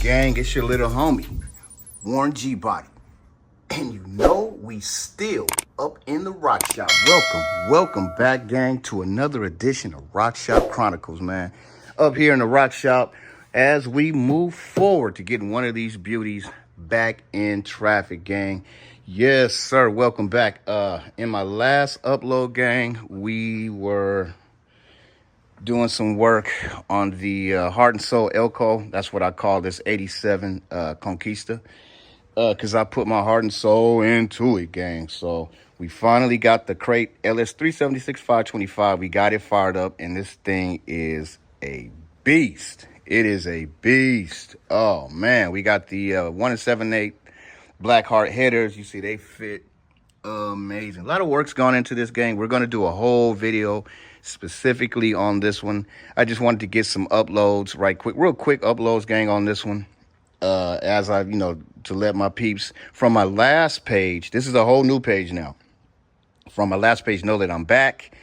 Gang, it's your little homie, Warren G Body. And you know we still up in the rock shop. Welcome back, gang, to another edition of Rock Shop Chronicles, man. Up here in the rock shop as we move forward to getting one of these beauties back in traffic, gang. Yes, sir. Welcome back. In my last upload, gang, we were doing some work on the Heart and Soul Elko. That's what I call this 87 Conquista. Because I put my heart and soul into it, gang. So we finally got the crate LS 376 525. We got it fired up, and this thing is a beast. It is a beast. Oh, man. We got the 1 7/8 Black Heart headers. You see, they fit amazing. A lot of work's gone into this, gang. We're going to do a whole video specifically on this one. I just wanted to get some uploads real quick uploads, gang, on this one. As I, to let my peeps from my last page, this is a whole new page now. From my last page, know that I'm back.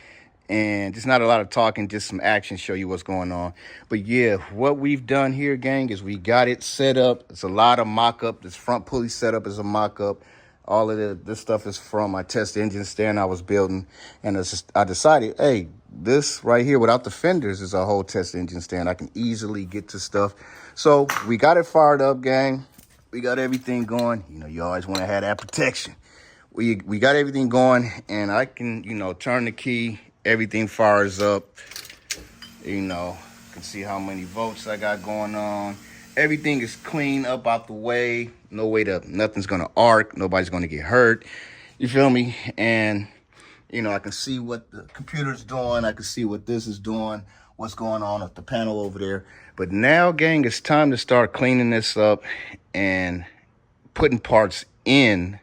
And just not a lot of talking, just some action, show you what's going on. But yeah, what we've done here, gang, is we got it set up. It's a lot of mock-up. This front pulley setup is a mock-up. All of this stuff is from my test engine stand I was building. And I decided, hey, this right here without the fenders is a whole test engine stand. I can easily get to stuff. So we got it fired up, gang. We got everything going. You always want to have that protection. We got everything going, and I can, turn the key. Everything fires up. Can see how many volts I got going on. Everything is clean up out the way. Nothing's going to arc. Nobody's going to get hurt. You feel me? And, I can see what the computer's doing. I can see what this is doing, what's going on at the panel over there. But now, gang, it's time to start cleaning this up and putting parts in.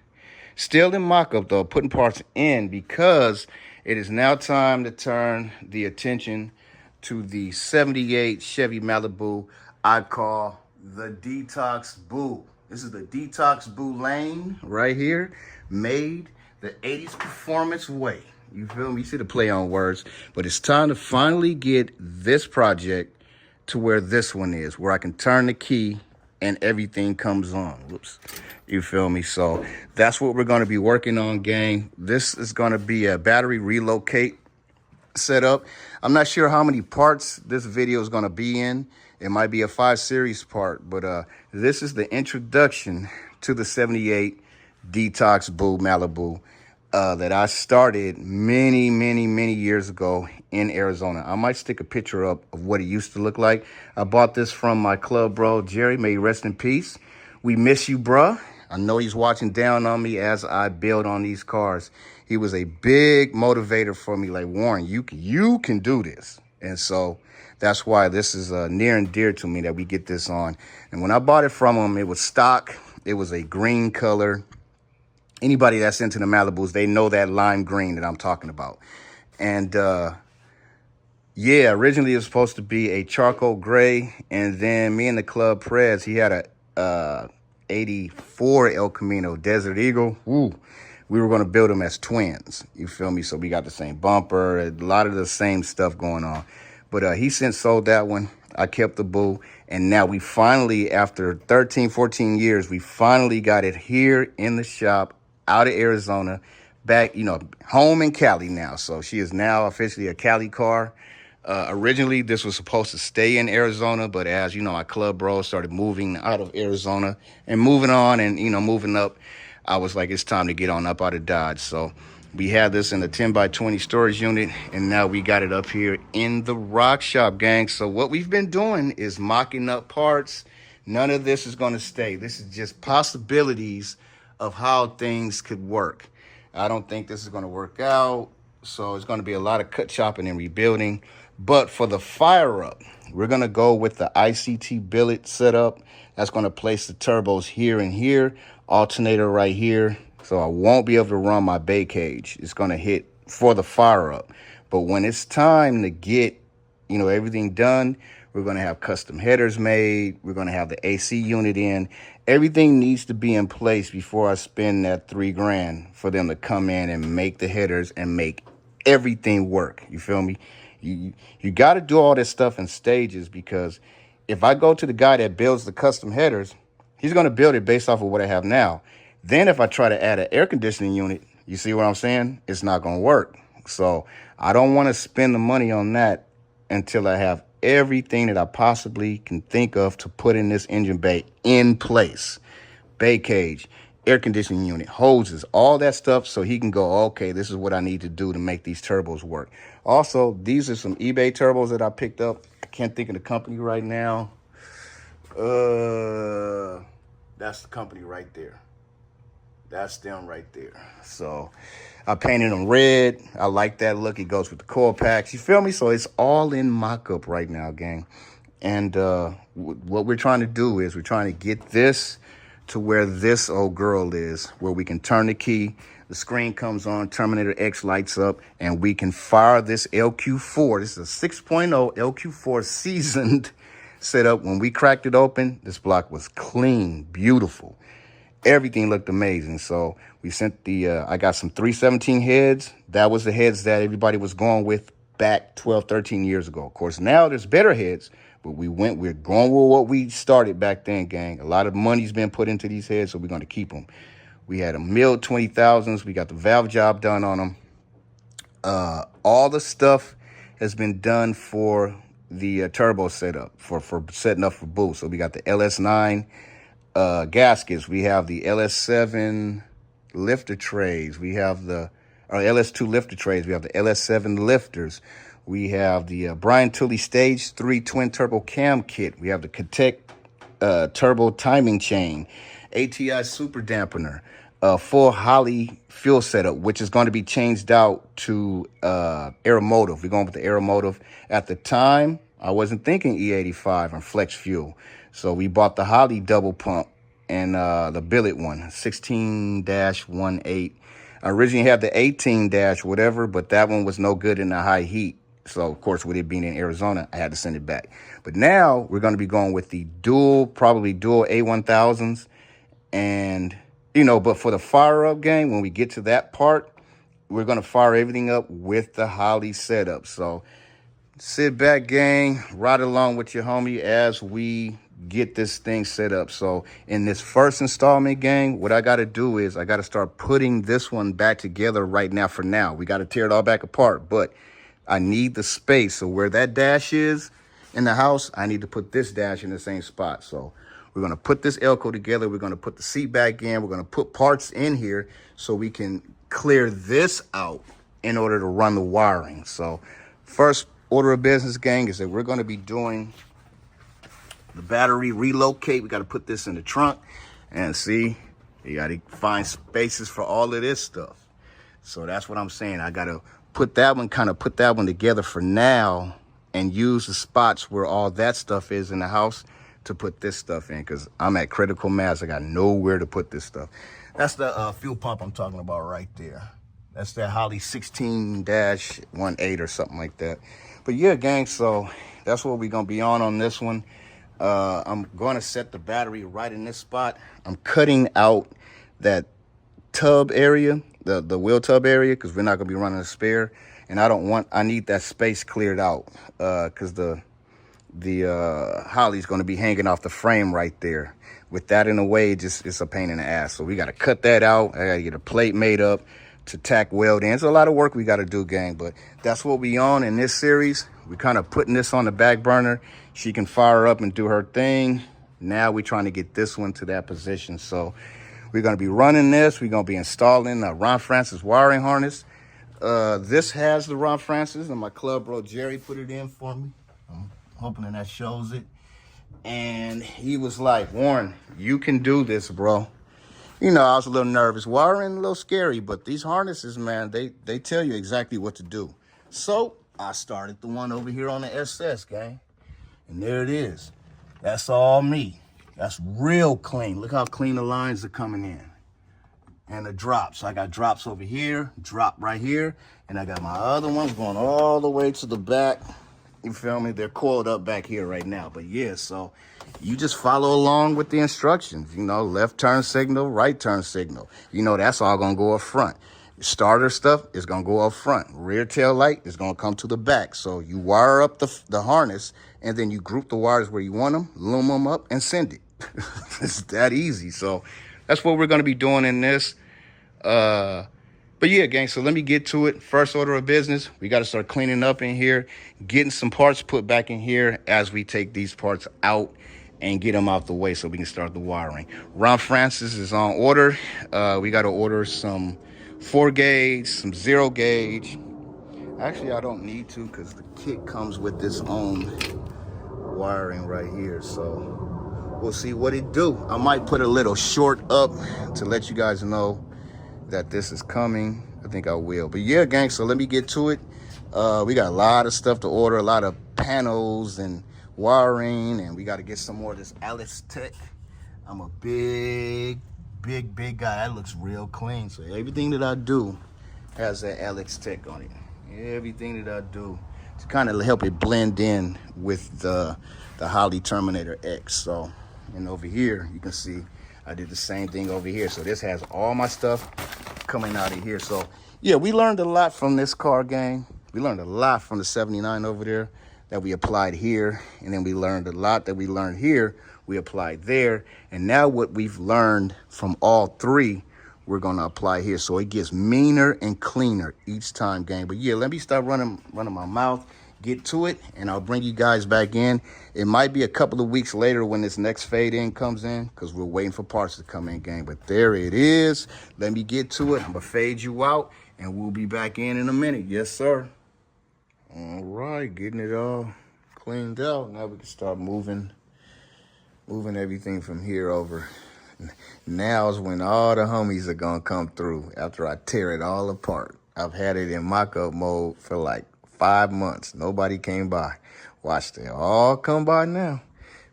Still in mock-up, though, putting parts in, because it is now time to turn the attention to the 78 Chevy Malibu I call the Detox Boo. This is the Detox Boo lane right here, made the 80s performance way. You feel me? You see the play on words. But it's time to finally get this project to where this one is, where I can turn the key and everything comes on. Whoops. You feel me? So that's what we're going to be working on, gang. This is going to be a battery relocate setup. I'm not sure how many parts this video is going to be in. It might be a 5 series part, but this is the introduction to the 78 Detox Boo Malibu that I started many years ago in Arizona. I might stick a picture up of what it used to look like. I bought this from my club bro, Jerry. May he rest in peace. We miss you, bruh. I know he's watching down on me as I build on these cars. He was a big motivator for me. Like, Warren, you can do this. And so that's why this is near and dear to me that we get this on. And when I bought it from him, it was stock. It was a green color. Anybody that's into the Malibus, they know that lime green that I'm talking about. And yeah, originally it was supposed to be a charcoal gray. And then me and the club Prez, he had a 84 El Camino Desert Eagle. Woo. We were going to build them as twins. You feel me? So we got the same bumper, a lot of the same stuff going on. But he since sold that one. I kept the Boo. And now we finally, after 13, 14 years, we finally got it here in the shop, out of Arizona, back, home in Cali now. So she is now officially a Cali car. Originally, this was supposed to stay in Arizona, but as my club bros started moving out of Arizona and moving on and, moving up, I was like, it's time to get on up out of Dodge. So we had this in the 10 by 20 storage unit, and now we got it up here in the rock shop, gang. So what we've been doing is mocking up parts. None of this is going to stay. This is just possibilities of how things could work. I don't think this is going to work out. So it's going to be a lot of cut chopping and rebuilding. But for the fire up, we're going to go with the ICT billet setup. That's going to place the turbos here and here, alternator right here. So I won't be able to run my bay cage. It's going to hit for the fire up. But when it's time to get, everything done, we're going to have custom headers made. We're going to have the AC unit in. Everything needs to be in place before I spend that $3,000 for them to come in and make the headers and make everything work. You feel me? You got to do all this stuff in stages, because if I go to the guy that builds the custom headers, he's going to build it based off of what I have now. Then if I try to add an air conditioning unit, you see what I'm saying? It's not going to work. So I don't want to spend the money on that until I have everything that I possibly can think of to put in this engine bay in place. Bay cage, air conditioning unit, hoses, all that stuff, so he can go, okay, this is what I need to do to make these turbos work. Also, these are some eBay turbos that I picked up. I can't think of the company right now. That's the company right there. That's them right there. So I painted them red. I like that look. It goes with the coil packs. You feel me? So it's all in mock-up right now, gang. And what we're trying to do is we're trying to get this to where this old girl is, where we can turn the key, the screen comes on, Terminator X lights up, and we can fire this LQ4. This is a 6.0 LQ4 seasoned setup. When we cracked it open, this block was clean, beautiful. Everything looked amazing. So we sent the, I got some 317 heads. That was the heads that everybody was going with back 12, 13 years ago. Of course, now there's better heads, but we're going with what we started back then, gang. A lot of money's been put into these heads, so we're going to keep them. We had a milled 20,000s. We got the valve job done on them. All the stuff has been done for the turbo setup, for setting up for boost. So we got the LS9 gaskets. We have the LS7 lifter trays. We have the LS2 lifter trays. We have the LS7 lifters. We have the Brian Tooley Stage 3 twin turbo cam kit. We have the Katech turbo timing chain, ATI super dampener, full Holley fuel setup, which is going to be changed out to Aeromotive. We're going with the Aeromotive. At the time, I wasn't thinking E85 and flex fuel. So we bought the Holley double pump and the billet one, 16-18. I originally had the 18- but that one was no good in the high heat. So, of course, with it being in Arizona, I had to send it back. But now we're going to be going with the probably dual A1000s. And, but for the fire up game, when we get to that part, we're going to fire everything up with the Holley setup. So sit back, gang, ride along with your homie as we get this thing set up. So in this first installment, gang, what I got to do is I got to start putting this one back together right now. For now, we got to tear it all back apart, but I need the space. So where that dash is in the house, I need to put this dash in the same spot. So we're going to put this Elco together. We're going to put the seat back in. We're going to put parts in here so we can clear this out in order to run the wiring. So first order of business, gang, is that we're going to be doing the battery relocate. We got to put this in the trunk, and see, you got to find spaces for all of this stuff. So that's what I'm saying. I got to put that one together for now and use the spots where all that stuff is in the house to put this stuff in, because I'm at critical mass. I got nowhere to put this stuff. That's the fuel pump I'm talking about right there. That's that Holley 16-18 or something like that. But yeah, gang, so that's what we're going to be on this one. I'm going to set the battery right in this spot. I'm cutting out that tub area, the wheel tub area, because we're not going to be running a spare. And I need that space cleared out because the Holley's going to be hanging off the frame right there. With that in the way, it's a pain in the ass. So we got to cut that out. I got to get a plate made up to tack weld in. It's a lot of work we got to do, gang, but that's what we on in this series. We're kind of putting this on the back burner. She can fire up and do her thing. Now we're trying to get this one to that position. So we're going to be running this. We're going to be installing a Ron Francis wiring harness. This has the Ron Francis, and my club bro Jerry put it in for me. I'm hoping that shows it. And he was like, Warren, you can do this, bro. I was a little nervous. Wiring a little scary, but these harnesses, man, they tell you exactly what to do. So I started the one over here on the SS, gang. And there it is. That's all me. That's real clean. Look how clean the lines are coming in. And the drops. I got drops over here, drop right here. And I got my other ones going all the way to the back. You feel me? They're coiled up back here right now. But yeah, so you just follow along with the instructions. Left turn signal, right turn signal. That's all going to go up front. Starter stuff is going to go up front. Rear tail light is going to come to the back. So you wire up the harness and then you group the wires where you want them, loom them up, and send it. It's that easy. So that's what we're going to be doing in this. But yeah, gang, so let me get to it. First order of business, we got to start cleaning up in here, getting some parts put back in here as we take these parts out and get them out the way so we can start the wiring. Ron Francis is on order. We got to order some 4 gauge, some 0 gauge. Actually, I don't need to because the kit comes with its own wiring right here. So we'll see what it do. I might put a little short up to let you guys know that this is coming. I think I will. But yeah, gang, so let me get to it. We got a lot of stuff to order, a lot of panels and wiring, and we got to get some more of this Alex Tech. I'm a big guy. That looks real clean. So everything that I do has that Alex Tech on it. Everything that I do to kind of help it blend in with the Holley Terminator X. So, and over here, you can see I did the same thing over here. So this has all my stuff coming out of here. So yeah, we learned a lot from this car, gang. We learned a lot from the 79 over there that we applied here. And then we learned a lot that we learned here, we applied there. And now what we've learned from all three, we're gonna apply here. So it gets meaner and cleaner each time, gang. But yeah, let me start running my mouth, get to it, and I'll bring you guys back in. It might be a couple of weeks later when this next fade in comes in because we're waiting for parts to come in, gang. But there it is. Let me get to it. I'm gonna fade you out and we'll be back in a minute. Yes, sir. All right, getting it all cleaned out. Now we can start moving everything from here over. Now is when all the homies are gonna come through after I tear it all apart. I've had it in mock-up mode for like 5 months. Nobody came by. Watch, they all come by now.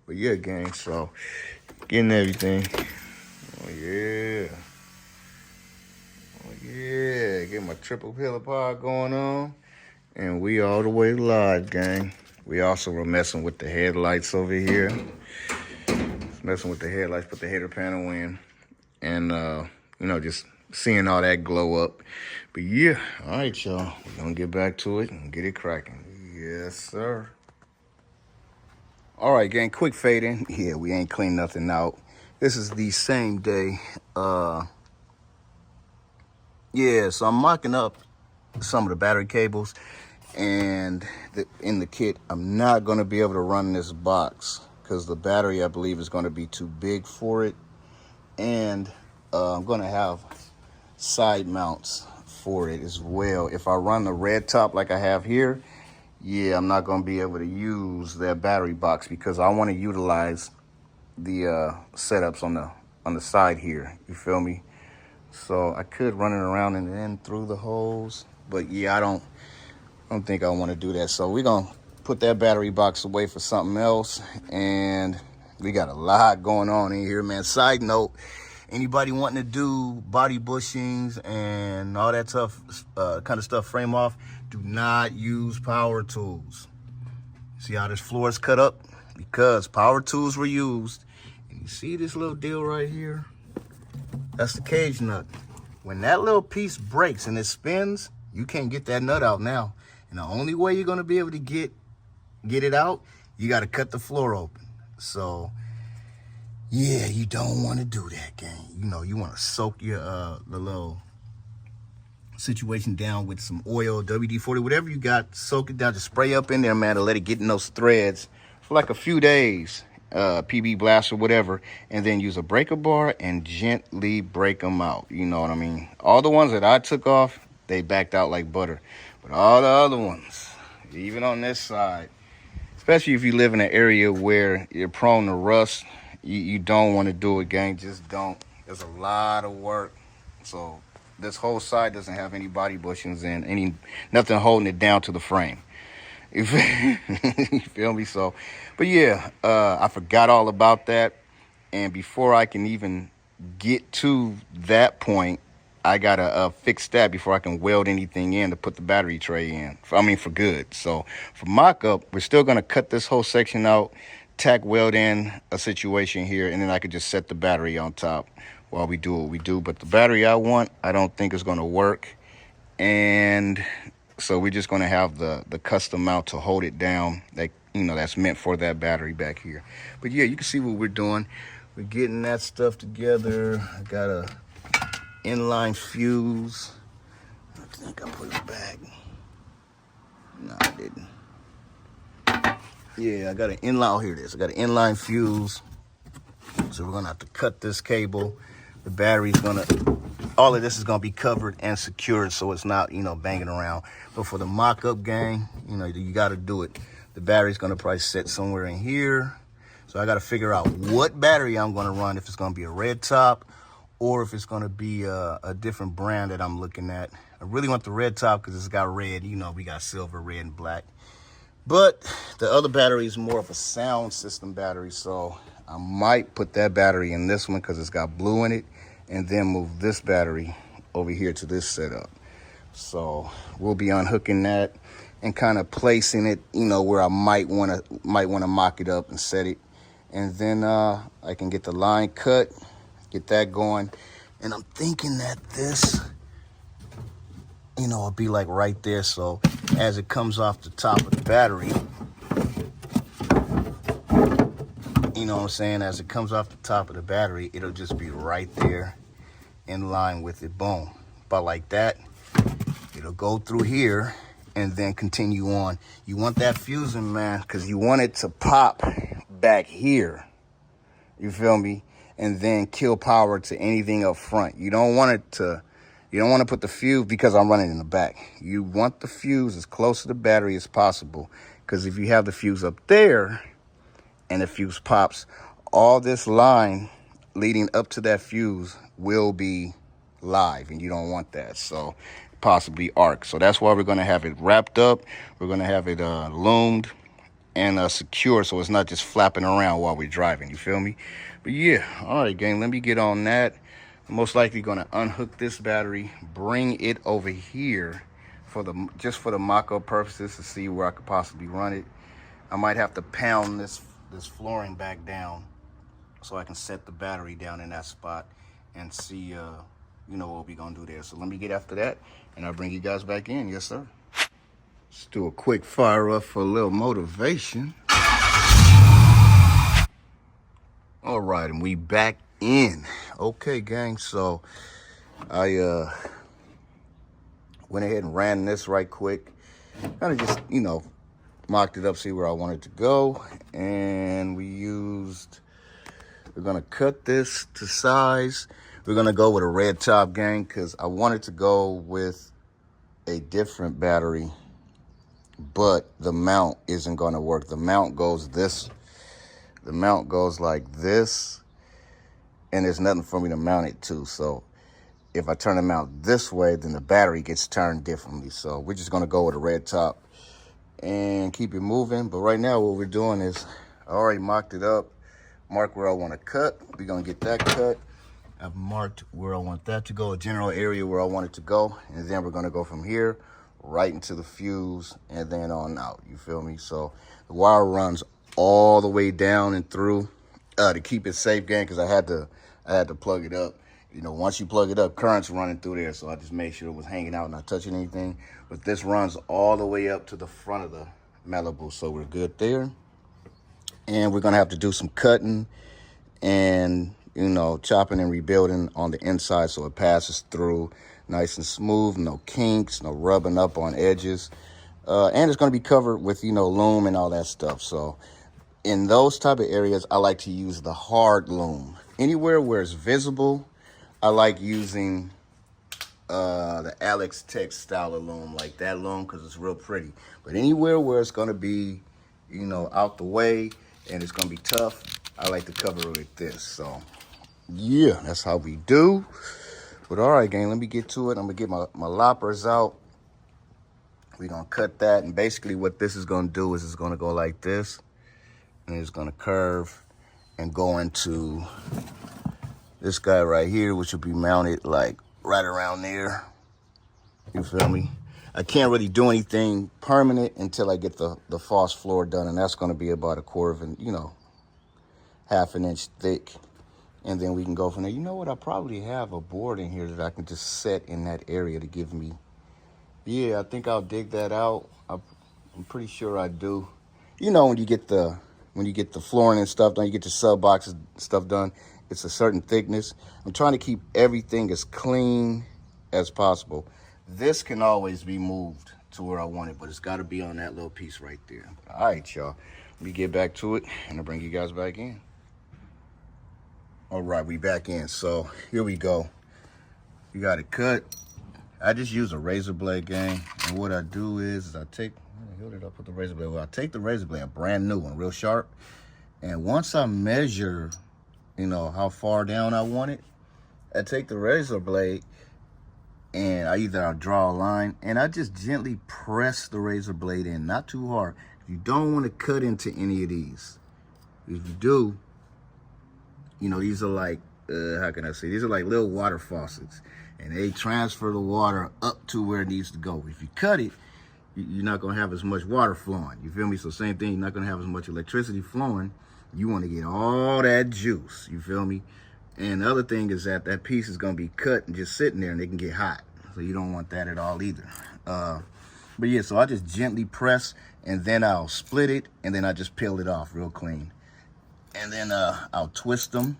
But yeah, gang, so getting everything. Oh yeah. Oh yeah. Get my triple pillar pod going on. And we all the way live, gang. We also were messing with the headlights over here. Messing with the headlights, put the header panel in. And, you know, just seeing all that glow up. But yeah, all right, y'all. We're going to get back to it and get it cracking. Yes, sir. All right, gang, quick fade in. Yeah, we ain't cleaned nothing out. This is the same day. Yeah, so I'm mocking up some of the battery cables. And in the kit, I'm not going to be able to run this box because the battery, I believe, is going to be too big for it. And I'm going to have side mounts for it as well. If I run the red top like I have here, yeah, I'm not going to be able to use that battery box because I want to utilize the setups on the side here. You feel me? So I could run it around and then through the holes, but yeah, I don't think I want to do that. So we're going to put that battery box away for something else. And we got a lot going on in here, man. Side note, anybody wanting to do body bushings and all that tough kind of stuff, frame off, do not use power tools. See how this floor is cut up? Because power tools were used. And you see this little deal right here? That's the cage nut. When that little piece breaks and it spins, you can't get that nut out now. And the only way you're going to be able to get it out, you got to cut the floor open. So yeah, you don't want to do that, gang. You know, you want to soak your the little situation down with some oil, WD-40, whatever you got. Soak it down, just spray up in there, man, and let it get in those threads for like a few days, PB blast or whatever, and then use a breaker bar and gently break them out. You know what I mean? All the ones that I took off, they backed out like butter. But all the other ones, even on this side, especially if you live in an area where you're prone to rust, you don't want to do it, gang. Just don't. There's a lot of work. So this whole side doesn't have any body bushings and nothing holding it down to the frame. You feel me? So, but yeah, I forgot all about that. And before I can even get to that point, I gotta fix that before I can weld anything in to put the battery tray in. For good. So for mock-up, we're still gonna cut this whole section out, tack weld in a situation here, and then I could just set the battery on top while we do what we do. But the battery I want, I don't think is gonna work. And so we're just gonna have the custom mount to hold it down. that's meant for that battery back here. But yeah, you can see what we're doing. We're getting that stuff together. I got a inline fuse. I think I put it back. No, I didn't. Yeah, I got an inline. Oh, here it is. I got an inline fuse. So we're gonna have to cut this cable. The battery's gonna, all of this is gonna be covered and secured so it's not, banging around. But for the mock-up gang, you gotta do it. The battery's gonna probably sit somewhere in here. So I gotta figure out what battery I'm gonna run, if it's gonna be a red top or if it's gonna be a different brand that I'm looking at. I really want the red top because it's got red, we got silver, red, and black. But the other battery is more of a sound system battery, so I might put that battery in this one because it's got blue in it, and then move this battery over here to this setup. So we'll be unhooking that and kind of placing it, where I might want to mock it up and set it, and then I can get the line cut, get that going, and I'm thinking that this, it'll be like right there. So as it comes off the top of the battery, as it comes off the top of the battery, it'll just be right there in line with it. Boom. But like that, it'll go through here and then continue on. You want that fusing, man, because you want it to pop back here. You feel me? And then kill power to anything up front. You don't want to put the fuse, because I'm running in the back. You want the fuse as close to the battery as possible, because if you have the fuse up there and the fuse pops, all this line leading up to that fuse will be live, and you don't want that. So possibly arc. So that's why we're going to have it wrapped up. We're going to have it loomed and secure, so it's not just flapping around while we're driving. You feel me? But yeah, all right, gang, let me get on that. I'm most likely going to unhook this battery, bring it over here just for the mock-up purposes, to see where I could possibly run it. I might have to pound this flooring back down so I can set the battery down in that spot and see what we're gonna do there. So let me get after that and I'll bring you guys back in. Yes, sir. Let's do a quick fire up for a little motivation. All right, and we back in. Okay, gang, so I went ahead and ran this right quick. Kind of just, mocked it up, see where I wanted to go. And we're gonna cut this to size. We're gonna go with a red top, gang, because I wanted to go with a different battery, but the mount isn't gonna work. The mount goes like this, and there's nothing for me to mount it to. So if I turn the mount this way, then the battery gets turned differently. So we're just gonna go with a red top and keep it moving. But right now what we're doing is, I already mocked it up, marked where I want to cut. We're gonna get that cut. I've marked where I want that to go, a general area where I want it to go, and then we're gonna go from here right into the fuse and then on out. You feel me? So the wire runs all the way down and through to keep it safe, gang, because I had to plug it up. Once you plug it up, current's running through there, so I just made sure it was hanging out, not touching anything. But this runs all the way up to the front of the Malibu, so we're good there. And we're gonna have to do some cutting and, chopping and rebuilding on the inside so it passes through nice and smooth, no kinks, no rubbing up on edges. And it's gonna be covered with, loom and all that stuff. So in those type of areas, I like to use the hard loom. Anywhere where it's visible, I like using the Alex Tech style of loom, like that loom, because it's real pretty. But anywhere where it's going to be, out the way and it's going to be tough, I like to cover it with this. So, yeah, that's how we do. But all right, gang, let me get to it. I'm going to get my loppers out. We're going to cut that. And basically what this is going to do is it's going to go like this. And it's going to curve and go into this guy right here, which will be mounted like right around there. You feel me? I can't really do anything permanent until I get the false floor done, and that's going to be about a quarter of an, half an inch thick. And then we can go from there. You know what? I probably have a board in here that I can just set in that area to give me. Yeah, I think I'll dig that out. I'm pretty sure I do. you know, when you get the flooring and stuff done, you get the sub boxes stuff done, it's a certain thickness. I'm trying to keep everything as clean as possible. This can always be moved to where I want it, but it's got to be on that little piece right there. All right, y'all. Let me get back to it, and I'll bring you guys back in. All right, we back in. So here we go. You got it cut. I just use a razor blade, gang. And what I do is I take, where did I put the razor blade? Well, I take the razor blade, a brand new one, real sharp. And once I measure, you know, how far down I want it, I take the razor blade and I'll draw a line and I just gently press the razor blade in, not too hard. You don't want to cut into any of these. If you do, you know, these are like, how can I say? These are like little water faucets and they transfer the water up to where it needs to go. If you cut it, you're not going to have as much water flowing. You feel me? So same thing, you're not going to have as much electricity flowing. You want to get all that juice. You feel me? And the other thing is that that piece is going to be cut and just sitting there and it can get hot. So you don't want that at all either. But yeah, so I just gently press and then I'll split it and then I just peel it off real clean. And then I'll twist them.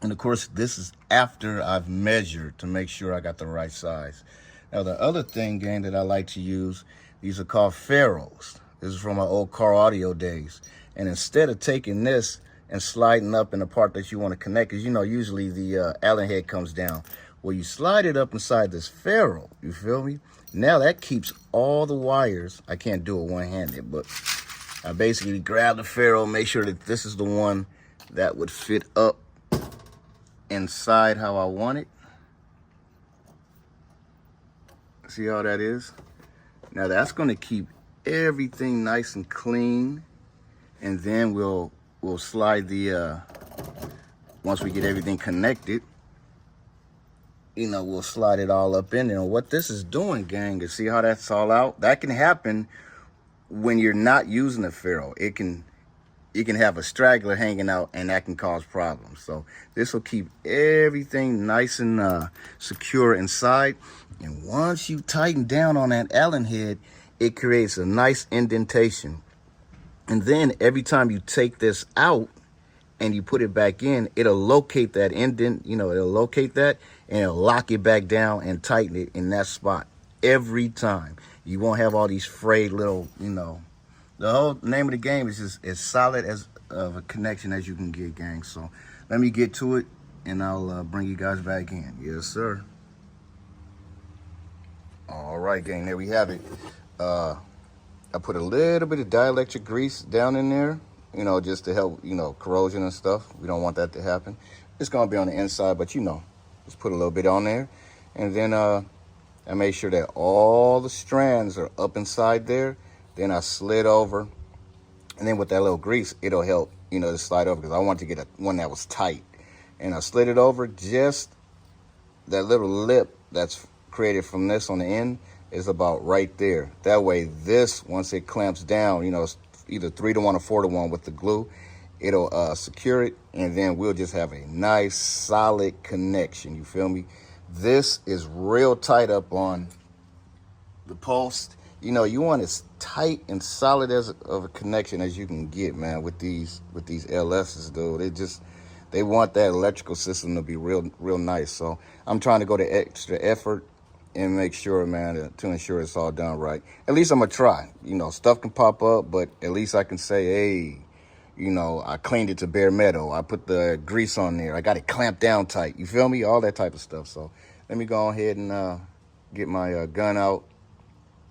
And of course, this is after I've measured to make sure I got the right size. Now, the other thing, gang, that I like to use, these are called ferrules. This is from my old car audio days. And instead of taking this and sliding up in the part that you want to connect, because, you know, usually the Allen head comes down. Well, you slide it up inside this ferrule, you feel me? Now that keeps all the wires. I can't do it one-handed, but I basically grab the ferrule, make sure that this is the one that would fit up inside how I want it. See how that is? Now that's going to keep everything nice and clean, and then we'll slide the once we get everything connected, you know, we'll slide it all up in there. And what this is doing, gang, is see how that's all out? That can happen when you're not using the ferrule. You can have a straggler hanging out and that can cause problems. So this will keep everything nice and secure inside. And once you tighten down on that Allen head, it creates a nice indentation. And then every time you take this out and you put it back in, it'll locate that indent, you know, it'll locate that and it'll lock it back down and tighten it in that spot every time. You won't have all these frayed little, you know, the whole name of the game is just as solid as of a connection as you can get, gang. So let me get to it and I'll bring you guys back in. Yes, sir. All right, gang, there we have it. I put a little bit of dielectric grease down in there, you know, just to help, you know, corrosion and stuff. We don't want that to happen. It's going to be on the inside, but, you know, just put a little bit on there. And then I made sure that all the strands are up inside there. Then I slid over. And then with that little grease, it'll help, you know, to slide over because I want to get one that was tight. And I slid it over, just that little lip that's created from this on the end is about right there. That way, this, once it clamps down, you know, it's either 3-to-1 or 4-to-1 with the glue, it'll secure it, and then we'll just have a nice, solid connection. You feel me? This is real tight up on the post. You know, you want as tight and solid of a connection as you can get, man, with these LSs, dude. They want that electrical system to be real nice. So I'm trying to go to extra effort and make sure, man, to ensure it's all done right. At least I'm going to try. You know, stuff can pop up, but at least I can say, hey, you know, I cleaned it to bare metal. I put the grease on there. I got it clamped down tight. You feel me? All that type of stuff. So let me go ahead and get my gun out,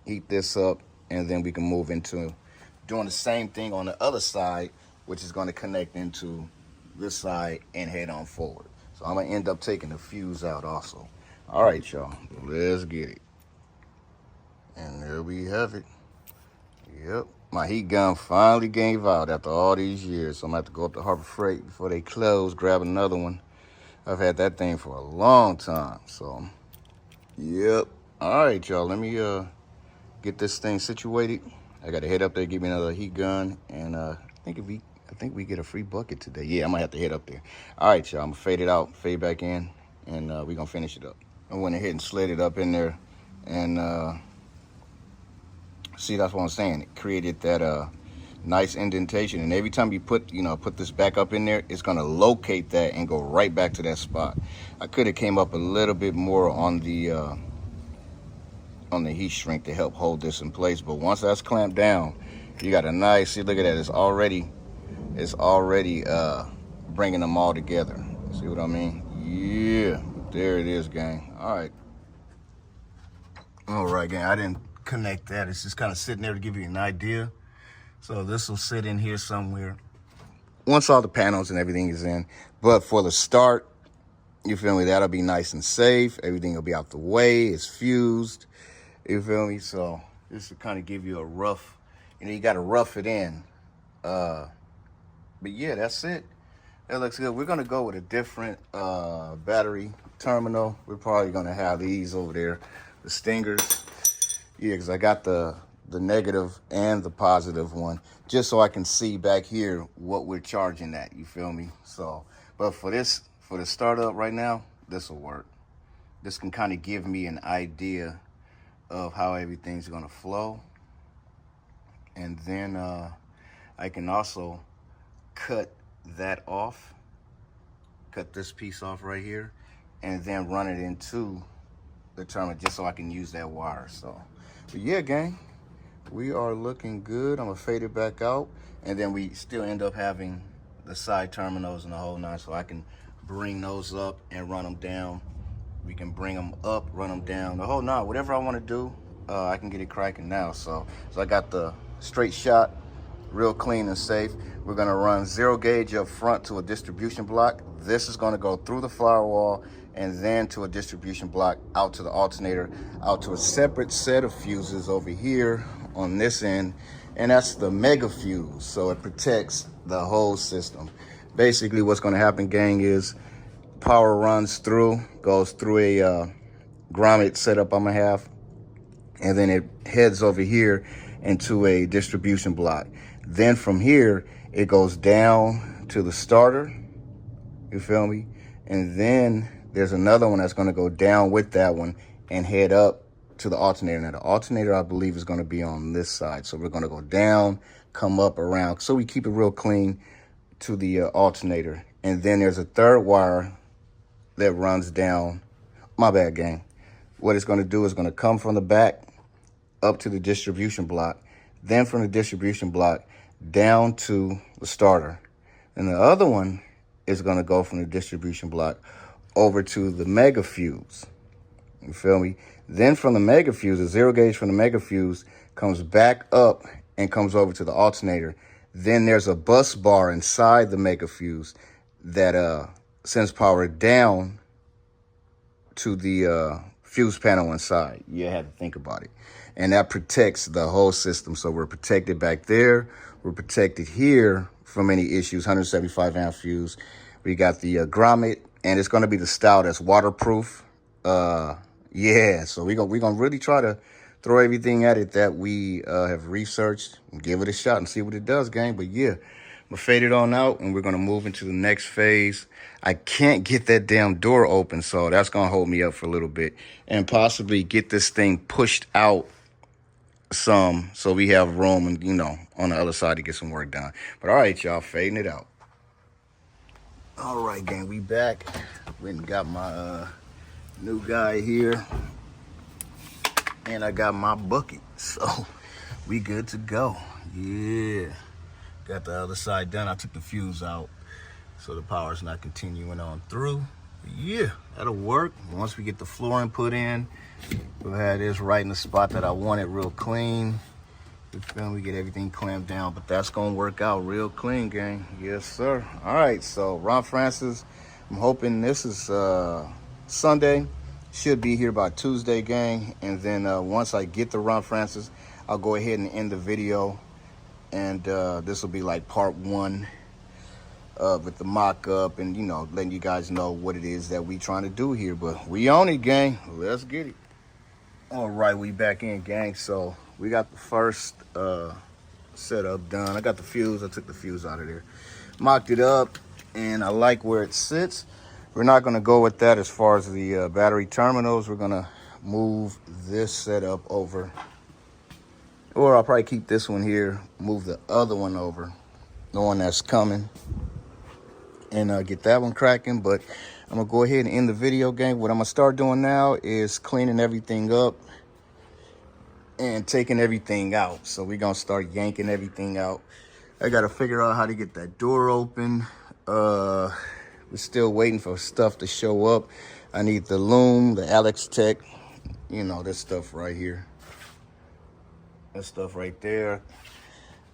heat this up, and then we can move into doing the same thing on the other side, which is going to connect into this side and head on forward. So I'm going to end up taking the fuse out also. All right, y'all, let's get it. And there we have it. Yep, my heat gun finally gave out after all these years. So I'm going to have to go up to Harbor Freight before they close, grab another one. I've had that thing for a long time. So, yep. All right, y'all, let me get this thing situated. I got to head up there, give me another heat gun. And I think we get a free bucket today. Yeah, I might have to head up there. All right, y'all, I'm going to fade it out, fade back in, and we're going to finish it up. I went ahead and slid it up in there, and see, that's what I'm saying. It created that Nice indentation, and every time you put this back up in there, it's gonna locate that and go right back to that spot. I could have came up a little bit more on the heat shrink to help hold this in place, but once that's clamped down, you got a nice, see, look at that, it's already bringing them all together. See what I mean? Yeah, there it is, gang. All right, gang, I didn't connect that. It's just kind of sitting there to give you an idea. So this will sit in here somewhere once all the panels and everything is in. But for the start, you feel me, that'll be nice and safe. Everything will be out the way. It's fused. You feel me? So this will kind of give you a rough, you got to rough it in. But yeah, that's it. That looks good. We're going to go with a different battery terminal. We're probably going to have these over there, the stingers. Yeah, because I got the negative and the positive one, just so I can see back here what we're charging at. You feel me? So, but for the startup right now, this will work. This can kind of give me an idea of how everything's going to flow. And then I can also cut that off, cut this piece off right here, and then run it into the terminal just so I can use that wire. So, but yeah, gang, we are looking good. I'm gonna fade it back out, and then we still end up having the side terminals and the whole nine, so I can bring those up and run them down. We can bring them up, run them down, the whole nine. Whatever I want to do, I can get it cracking now. So I got the straight shot, real clean and safe. We're gonna run 0 gauge up front to a distribution block. This is gonna go through the firewall and then to a distribution block, out to the alternator, out to a separate set of fuses over here on this end, and that's the mega fuse, so it protects the whole system. Basically what's going to happen, gang, is power runs through, goes through a grommet setup I'm gonna have, and then it heads over here into a distribution block. Then from here it goes down to the starter, you feel me, and then there's another one that's going to go down with that one and head up to the alternator. Now, the alternator, I believe, is going to be on this side. So we're going to go down, come up, around. So we keep it real clean to the alternator. And then there's a third wire that runs down. My bad, gang. What it's going to do is going to come from the back up to the distribution block. Then from the distribution block down to the starter. And the other one is going to go from the distribution block over to the mega fuse. You feel me? Then from the mega fuse, the 0 gauge from the mega fuse comes back up and comes over to the alternator. Then there's a bus bar inside the mega fuse that sends power down to the fuse panel inside. You had to think about it. And that protects the whole system. So we're protected back there. We're protected here from any issues. 175 amp fuse. We got the grommet, and it's going to be the style that's waterproof. Yeah, so we're gonna really try to throw everything at it that we have researched and give it a shot and see what it does, gang. But yeah, I'm gonna fade it on out, and we're gonna move into the next phase. I can't get that damn door open, so that's gonna hold me up for a little bit, and possibly get this thing pushed out some so we have room and, on the other side to get some work done. But all right, y'all, fading it out. All right, gang, we back. Went and got my new guy here, and I got my bucket, so we good to go. Yeah, got the other side done. I took the fuse out so the power's not continuing on through. But yeah, that'll work. Once we get the flooring put in, we'll have this right in the spot that I want it, real clean. You feel me? Get everything clamped down, but that's gonna work out real clean, gang. Yes, sir. All right, so Ron Francis, I'm hoping this is Sunday. Should be here by Tuesday, gang. And then once I get the Ron Francis, I'll go ahead and end the video, and this will be like part 1 with the mock-up, and letting you guys know what it is that we trying to do here. But we on it, gang. Let's get it. All right, we back in, gang. So we got the first setup done. I got the fuse. I took the fuse out of there, mocked it up, and I like where it sits. We're not going to go with that as far as the battery terminals. We're going to move this setup over Or I'll probably keep this one here, move the other one over, the one that's coming, and get that one cracking. But I'm gonna go ahead and end the video, gang. What I'm gonna start doing now is cleaning everything up and taking everything out. So we're gonna start yanking everything out. I gotta figure out how to get that door open. We're still waiting for stuff to show up. I need the loom, the Alex Tech, you know, this stuff right here. That stuff right there.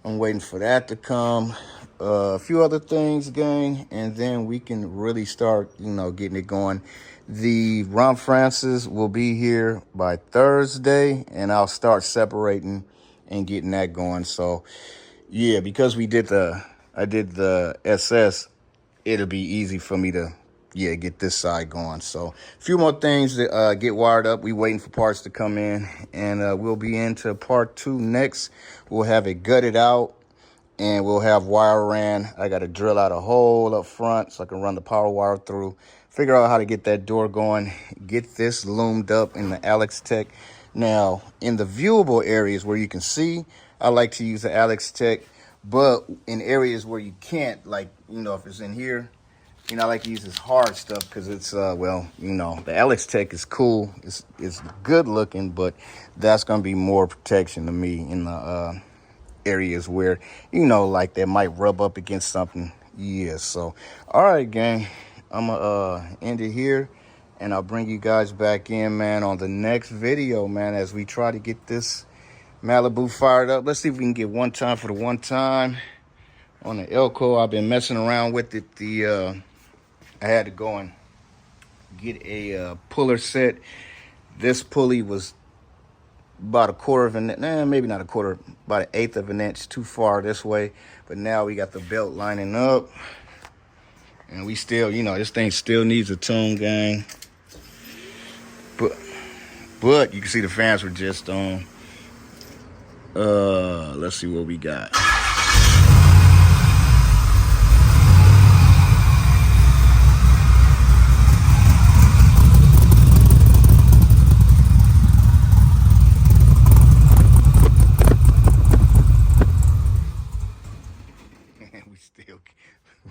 I'm waiting for that to come. A few other things, gang, and then we can really start, you know, getting it going. The Ron Francis will be here by Thursday, and I'll start separating and getting that going. So, yeah, because I did the SS, it'll be easy for me to, yeah, get this side going. So a few more things to get wired up. We waiting for parts to come in, and we'll be into part 2 next. We'll have it gutted out, and we'll have wire ran. I got to drill out a hole up front so I can run the power wire through, figure out how to get that door going, get this loomed up in the Alex Tech. Now, in the viewable areas where you can see, I like to use the Alex Tech, but in areas where you can't, like, you know, if it's in here, you know, I like to use this hard stuff because it's, well, you know, the Alex Tech is cool. It's good looking, but that's going to be more protection to me in the areas where, you know, like that might rub up against something. Yeah, so, all right, gang. I'm going to end it here, and I'll bring you guys back in, man, on the next video, man, as we try to get this Malibu fired up. Let's see if we can get one time for the one time on the Elko. I've been messing around with it. I had to go and get a puller set. This pulley was about a quarter of an inch, maybe not a quarter, about an eighth of an inch too far this way. But now we got the belt lining up, and we still, you know, this thing still needs a tune, gang. But you can see the fans were just on. Let's see what we got.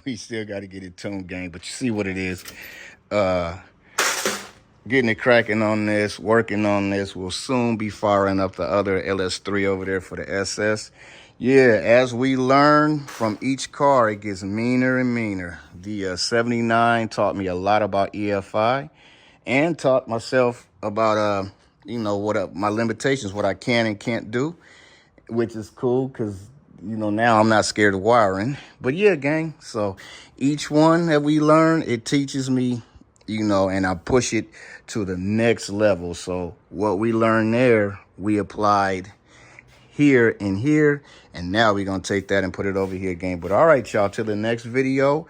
We still got to get it tuned, gang, but you see what it is. Getting it cracking on this, working on this. We'll soon be firing up the other LS3 over there for the SS. Yeah, as we learn from each car, it gets meaner and meaner. The 79 taught me a lot about EFI and taught myself about, you know, what my limitations, what I can and can't do, which is cool because, you know, now I'm not scared of wiring. But yeah, gang, so each one that we learn, it teaches me, you know, and I push it to the next level. So what we learned there, we applied here and here, and now we're gonna take that and put it over here, gang. But all right, y'all, till the next video,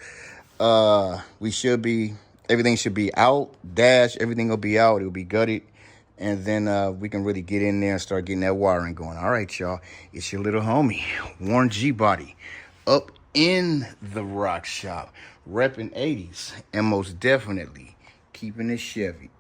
everything should be out, everything will be out, it'll be gutted. And then we can really get in there and start getting that wiring going. All right, y'all. It's your little homie, Warren G Body, up in the rock shop, repping 80s, and most definitely keeping it Chevy.